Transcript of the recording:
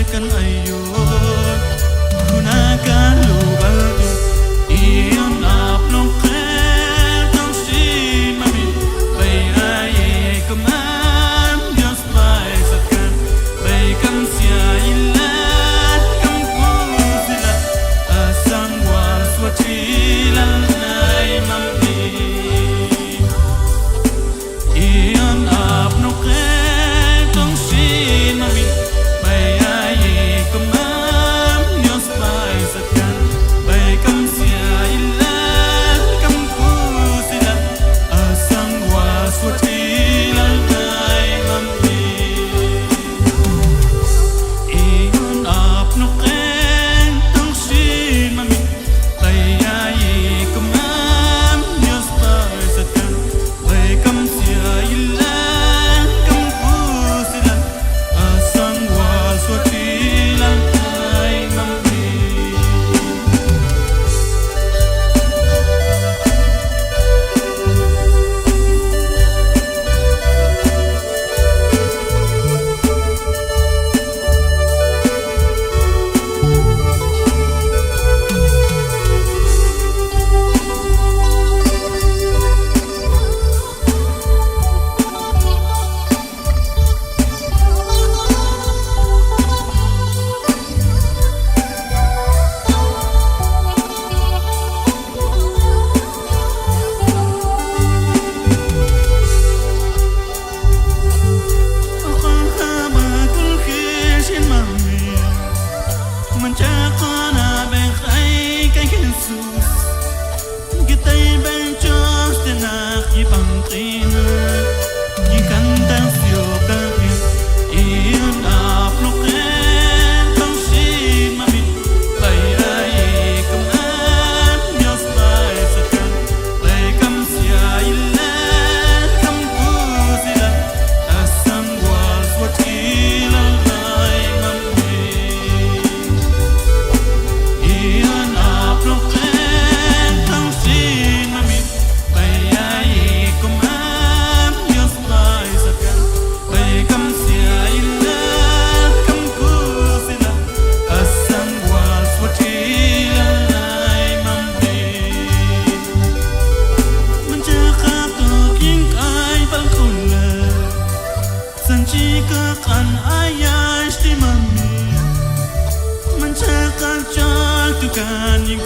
kan ayun gunakan lubal tu iyon apnong ketong si mamin bay ay kaman Diyos bay satkan bay kam siya ilan kam ku sila asang wal swatilan ay mamdi iyon apnong ketong si mamin bay ay kaman Diyos bay satkan bay kam siya ilan kam ku sila asang wal swatilan ay mamdi iyon apnong ketong si mamin bay ay kaman Diyos bay satkan bay kam siya ilan kam ku sila asang wal swatilan ay mamdi Kan ayah isti mami mencakap jatuhkan yang